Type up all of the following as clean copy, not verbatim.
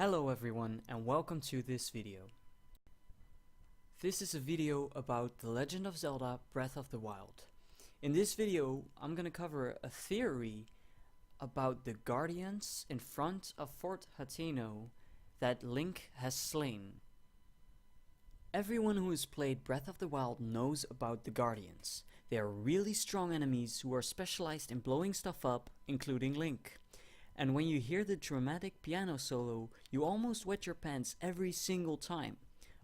Hello everyone and welcome to this video. This is a video about The Legend of Zelda Breath of the Wild. In this video I'm gonna cover a theory about the guardians in front of Fort Hateno that Link has slain. Everyone who has played Breath of the Wild knows about the guardians. They are really strong enemies who are specialized in blowing stuff up, including Link. And when you hear the dramatic piano solo, you almost wet your pants every single time,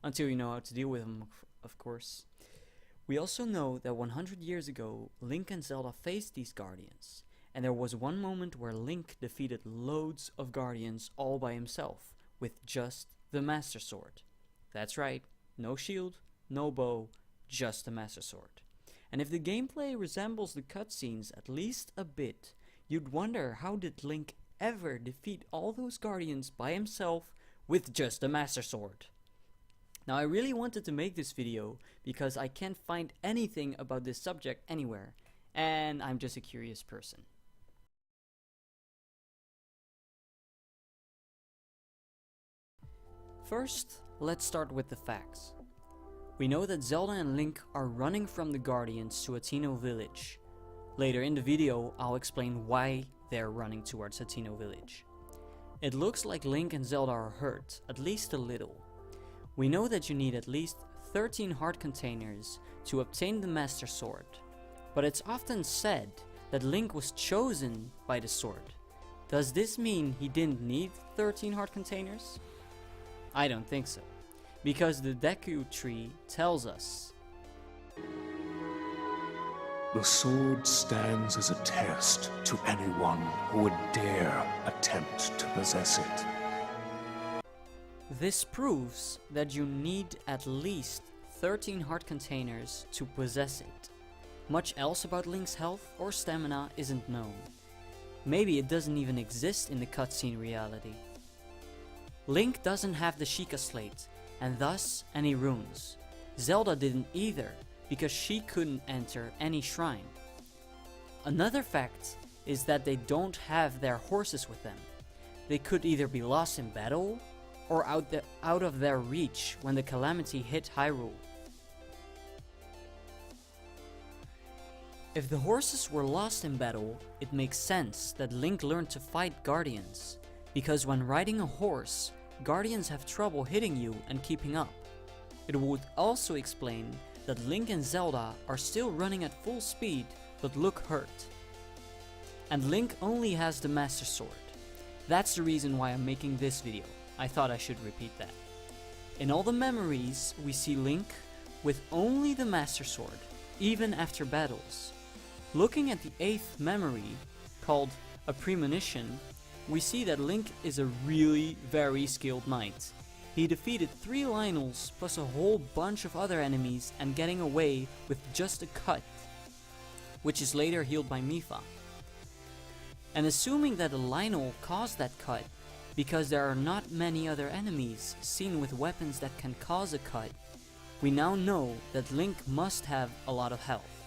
until you know how to deal with them, of course. We also know that 100 years ago, Link and Zelda faced these guardians, and there was one moment where Link defeated loads of guardians all by himself, with just the Master Sword. That's right, no shield, no bow, just the Master Sword. And if the gameplay resembles the cutscenes at least a bit, you'd wonder, how did Link ever defeat all those guardians by himself with just a Master Sword? Now I really wanted to make this video because I can't find anything about this subject anywhere, and I'm just a curious person. First, let's start with the facts. We know that Zelda and Link are running from the guardians to Hateno village. Later in the video, I'll explain why they're running towards Hateno village. It looks like Link and Zelda are hurt, at least a little. We know that you need at least 13 heart containers to obtain the Master Sword, but it's often said that Link was chosen by the sword. Does this mean he didn't need 13 heart containers? I don't think so, because the Deku tree tells us, "The sword stands as a test to anyone who would dare attempt to possess it." This proves that you need at least 13 heart containers to possess it. Much else about Link's health or stamina isn't known. Maybe it doesn't even exist in the cutscene reality. Link doesn't have the Sheikah Slate, and thus any runes. Zelda didn't either, because she couldn't enter any shrine. Another fact is that they don't have their horses with them. They could either be lost in battle, or out of their reach when the calamity hit Hyrule. If the horses were lost in battle, it makes sense that Link learned to fight guardians, because when riding a horse, guardians have trouble hitting you and keeping up. It would also explain that Link and Zelda are still running at full speed but look hurt. And Link only has the Master Sword. That's the reason why I'm making this video. I thought I should repeat that. In all the memories, we see Link with only the Master Sword, even after battles. Looking at the 8th memory, called a premonition, we see that Link is a really very skilled knight. He defeated 3 Lynels plus a whole bunch of other enemies and getting away with just a cut, which is later healed by Mipha. And assuming that a Lynel caused that cut, because there are not many other enemies seen with weapons that can cause a cut, we now know that Link must have a lot of health.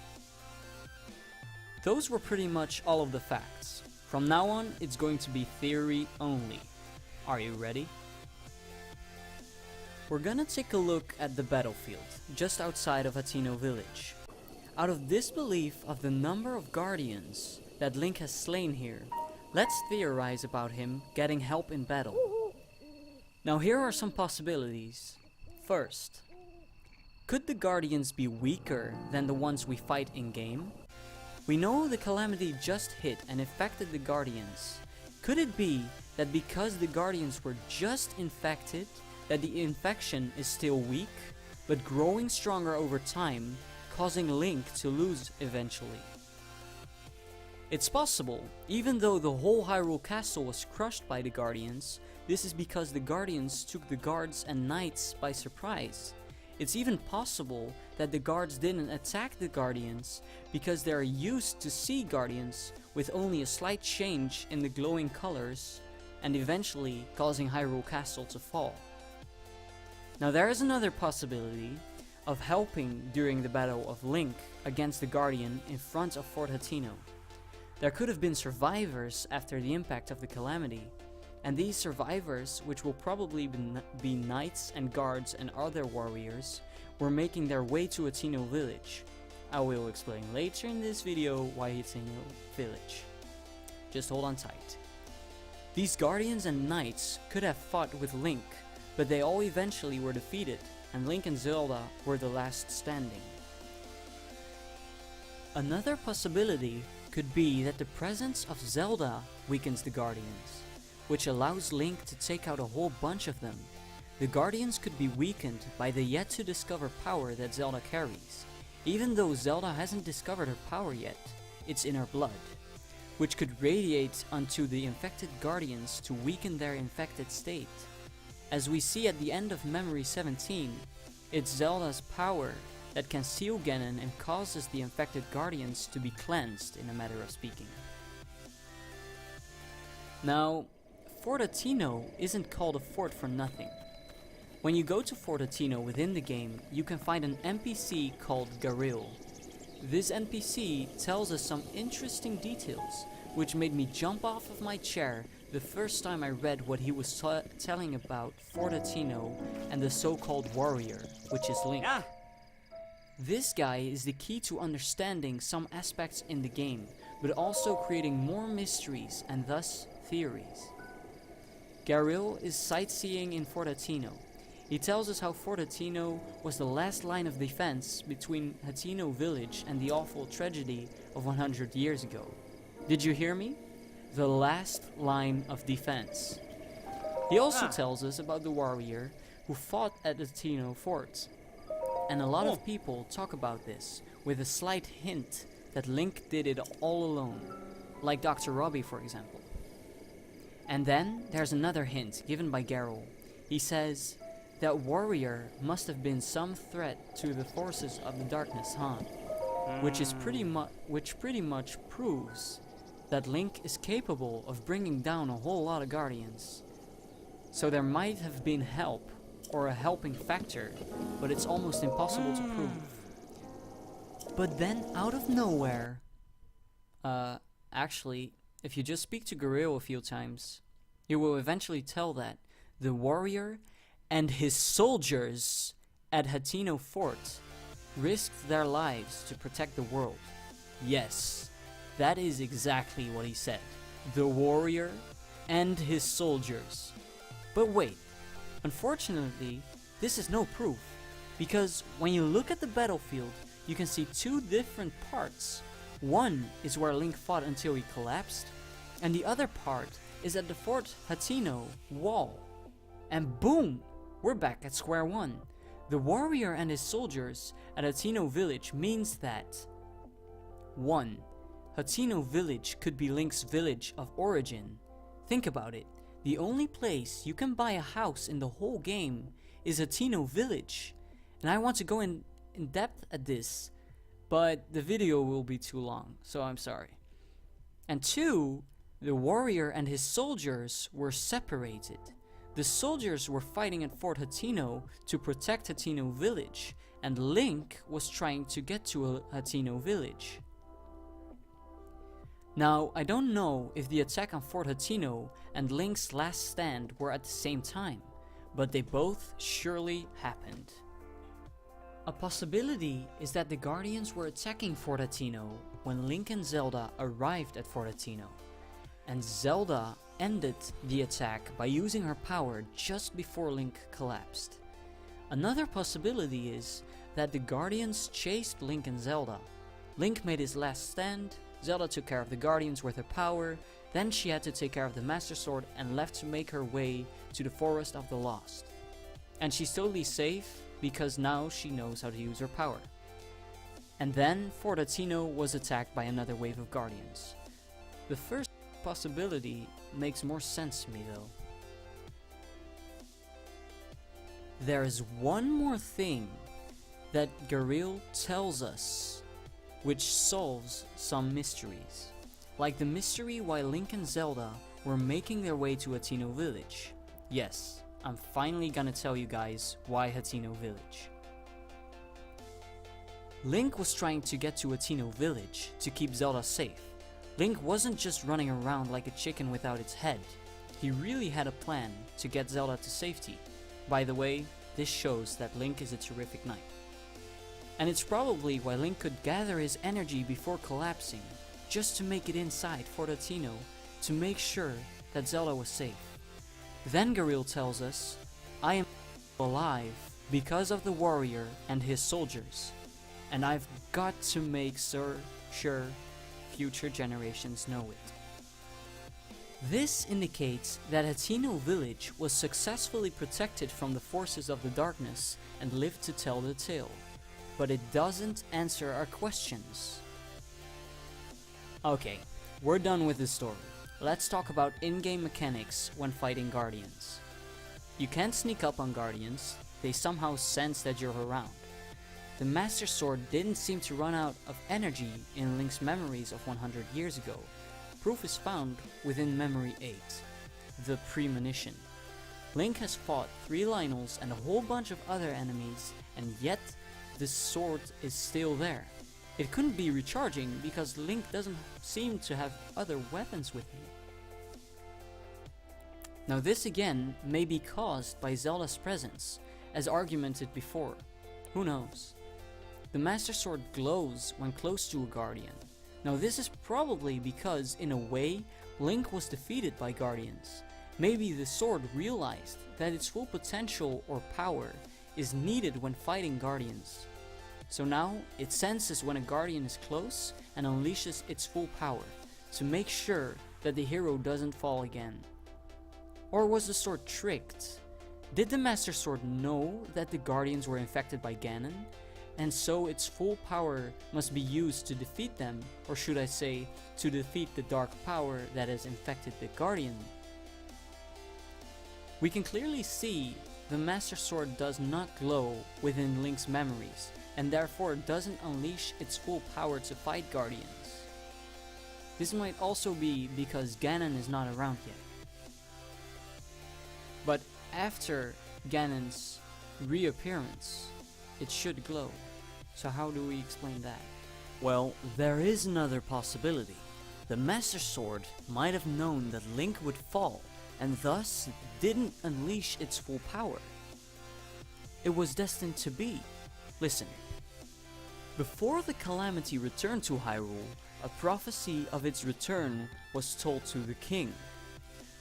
Those were pretty much all of the facts. From now on, it's going to be theory only. Are you ready? We're gonna take a look at the battlefield, just outside of Hateno village. Out of disbelief of the number of guardians that Link has slain here, let's theorize about him getting help in battle. Now here are some possibilities. First, could the guardians be weaker than the ones we fight in game? We know the calamity just hit and affected the guardians. Could it be that because the guardians were just infected, that the infection is still weak, but growing stronger over time, causing Link to lose eventually? It's possible, even though the whole Hyrule Castle was crushed by the guardians, this is because the guardians took the guards and knights by surprise. It's even possible that the guards didn't attack the guardians because they are used to see guardians with only a slight change in the glowing colors, and eventually causing Hyrule Castle to fall. Now there is another possibility of helping during the battle of Link against the guardian in front of Fort Hateno. There could have been survivors after the impact of the calamity, And these survivors, which will probably be knights and guards and other warriors, were making their way to Hateno village. I will explain later in this video why Hateno village. Just hold on tight. These guardians and knights could have fought with Link, but they all eventually were defeated, and Link and Zelda were the last standing. Another possibility could be that the presence of Zelda weakens the guardians, which allows Link to take out a whole bunch of them. The guardians could be weakened by the yet to discover power that Zelda carries. Even though Zelda hasn't discovered her power yet, it's in her blood, which could radiate onto the infected guardians to weaken their infected state. As we see at the end of Memory 17, it's Zelda's power that can seal Ganon and causes the infected guardians to be cleansed, in a matter of speaking. Now, Fort Hateno isn't called a fort for nothing. When you go to Fort Hateno within the game, you can find an NPC called Garil. This NPC tells us some interesting details, which made me jump off of my chair the first time I read what he was telling about Fort Hateno and the so-called warrior, which is Link. This guy is the key to understanding some aspects in the game, but also creating more mysteries and thus theories. Garil is sightseeing in Fort Hateno. He tells us how Fort Hateno was the last line of defense between Hateno village and the awful tragedy of 100 years ago. Did you hear me? The last line of defense. He also tells us about the warrior who fought at Hateno fort. And a lot of people talk about this, with a slight hint that Link did it all alone, like Dr. Robbie for example. And then there's another hint given by Garil. He says, that warrior must have been some threat to the forces of the darkness, huh? Which pretty much proves that Link is capable of bringing down a whole lot of guardians. So there might have been help, or a helping factor, but it's almost impossible to prove. But then, out of nowhere... actually, if you just speak to Garil a few times, you will eventually tell that the warrior and his soldiers at Hateno Fort risked their lives to protect the world. Yes, that is exactly what he said. The warrior and his soldiers. But wait. Unfortunately, this is no proof, because when you look at the battlefield, you can see two different parts. One is where Link fought until he collapsed, and the other part is at the Fort Hateno wall. And boom! We're back at square one. The warrior and his soldiers at Hateno village means that 1. Hateno village could be Link's village of origin. Think about it. The only place you can buy a house in the whole game is Hateno village. And I want to go in depth at this, but the video will be too long, so I'm sorry. And 2, the warrior and his soldiers were separated. The soldiers were fighting at Fort Hateno to protect Hateno village, and Link was trying to get to Hateno village. Now, I don't know if the attack on Fort Hateno and Link's last stand were at the same time, but they both surely happened. A possibility is that the Guardians were attacking Fort Hateno when Link and Zelda arrived at Fort Hateno, and Zelda ended the attack by using her power just before Link collapsed. Another possibility is that the Guardians chased Link and Zelda. Link made his last stand, Zelda took care of the Guardians with her power, then she had to take care of the Master Sword and left to make her way to the Forest of the Lost. And she's totally safe because now she knows how to use her power. And then Fort Hateno was attacked by another wave of Guardians. The first possibility makes more sense to me though. There is one more thing that Garil tells us which solves some mysteries. Like the mystery why Link and Zelda were making their way to Hateno village. Yes, I'm finally gonna tell you guys why Hateno village. Link was trying to get to Hateno village to keep Zelda safe. Link wasn't just running around like a chicken without its head. he really had a plan to get Zelda to safety. By the way, this shows that Link is a terrific knight. And it's probably why Link could gather his energy before collapsing, just to make it inside Fort Hateno to make sure that Zelda was safe. Then Garil tells us, I am alive because of the warrior and his soldiers, and I've got to make sure future generations know it. This indicates that Hateno village was successfully protected from the forces of the darkness and lived to tell the tale, but it doesn't answer our questions. Okay, we're done with this story. Let's talk about in-game mechanics when fighting guardians. You can't sneak up on guardians, they somehow sense that you're around. The Master Sword didn't seem to run out of energy in Link's memories of 100 years ago. Proof is found within Memory 8, the Premonition. Link has fought 3 Lionels and a whole bunch of other enemies, and yet the sword is still there. It couldn't be recharging because Link doesn't seem to have other weapons with him. Now this again may be caused by Zelda's presence, as argumented before. Who knows? The Master Sword glows when close to a guardian. Now this is probably because, in a way, Link was defeated by guardians. Maybe the sword realized that its full potential or power is needed when fighting guardians. So now it senses when a guardian is close and unleashes its full power to make sure that the hero doesn't fall again. Or was the sword tricked? Did the Master Sword know that the guardians were infected by Ganon, and so its full power must be used to defeat them, or should I say, to defeat the dark power that has infected the guardian? We can clearly see the Master Sword does not glow within Link's memories, and therefore doesn't unleash its full power to fight guardians. This might also be because Ganon is not around yet. But after Ganon's reappearance, it should glow. So how do we explain that? Well, there is another possibility. The Master Sword might have known that Link would fall, and thus didn't unleash its full power. It was destined to be. Listen. Before the calamity returned to Hyrule, a prophecy of its return was told to the king.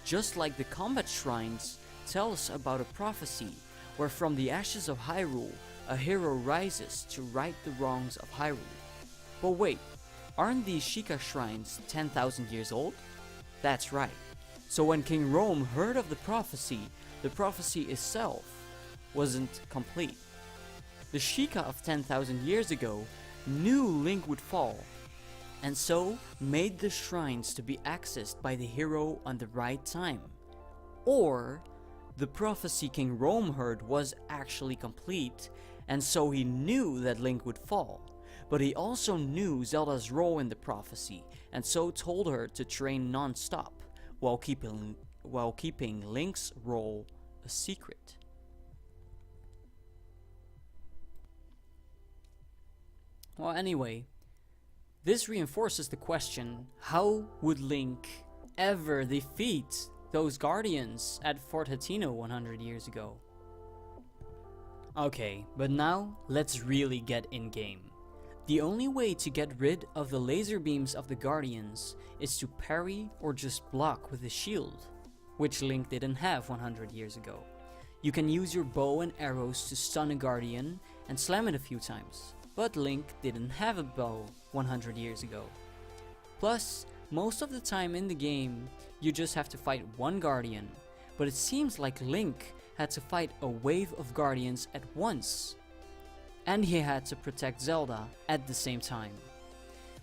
Just like the combat shrines tell us about a prophecy where from the ashes of Hyrule, a hero rises to right the wrongs of Hyrule. But wait, aren't these Sheikah shrines 10,000 years old? That's right. So when King Rome heard of the prophecy itself wasn't complete. The Sheikah of 10,000 years ago knew Link would fall, and so made the shrines to be accessed by the hero on the right time. Or the prophecy King Rome heard was actually complete, and so he knew that Link would fall. But he also knew Zelda's role in the prophecy, and so told her to train non-stop, while keeping Link's role a secret. Well, anyway, this reinforces the question, how would Link ever defeat those guardians at Fort Hateno 100 years ago? Okay, but now let's really get in game. The only way to get rid of the laser beams of the guardians is to parry or just block with a shield, which Link didn't have 100 years ago. You can use your bow and arrows to stun a guardian and slam it a few times, but Link didn't have a bow 100 years ago. Plus, most of the time in the game, you just have to fight one guardian, but it seems like Link had to fight a wave of guardians at once. And he had to protect Zelda at the same time.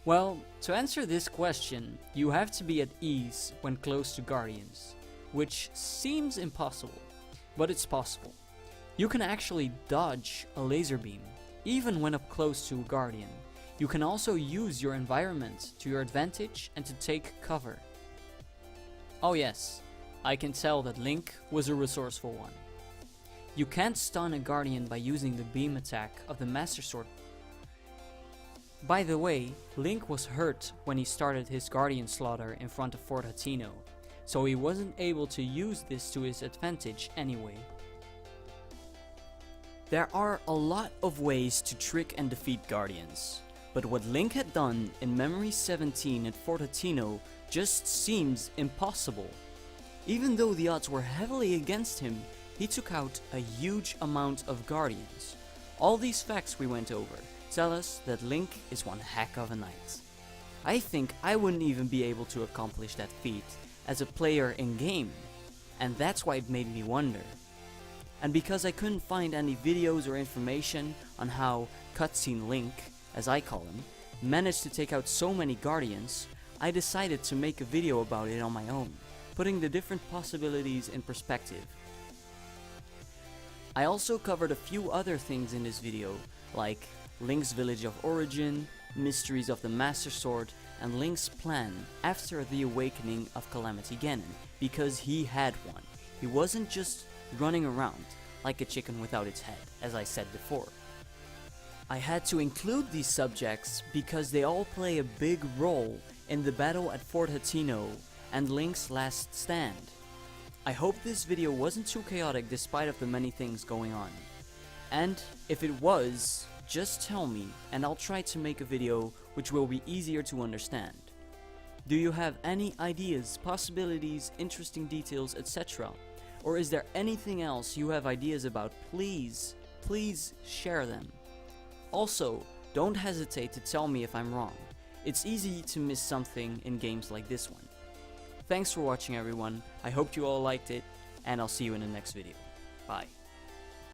Well, to answer this question, you have to be at ease when close to guardians, which seems impossible, but it's possible. You can actually dodge a laser beam, even when up close to a guardian. You can also use your environment to your advantage and to take cover. Oh yes, I can tell that Link was a resourceful one. You can't stun a guardian by using the beam attack of the Master Sword. By the way, Link was hurt when he started his guardian slaughter in front of Fort Hateno, so he wasn't able to use this to his advantage anyway. There are a lot of ways to trick and defeat Guardians, but what Link had done in Memory 17 at Fort Hateno just seems impossible. Even though the odds were heavily against him, he took out a huge amount of Guardians. All these facts we went over tell us that Link is one heck of a knight. I think I wouldn't even be able to accomplish that feat as a player in game, and that's why it made me wonder. And because I couldn't find any videos or information on how Cutscene Link, as I call him, managed to take out so many Guardians, I decided to make a video about it on my own, putting the different possibilities in perspective. I also covered a few other things in this video, like Link's Village of Origin, Mysteries of the Master Sword, and Link's plan after the awakening of Calamity Ganon, because he had one. He wasn't just running around like a chicken without its head, as I said before. I had to include these subjects because they all play a big role in the battle at Fort Hateno and Link's last stand. I hope this video wasn't too chaotic despite of the many things going on. And if it was, just tell me and I'll try to make a video which will be easier to understand. Do you have any ideas, possibilities, interesting details, etc.? Or is there anything else you have ideas about? Please share them. Also, don't hesitate to tell me if I'm wrong. It's easy to miss something in games like this one. Thanks for watching everyone, I hope you all liked it, and I'll see you in the next video. Bye.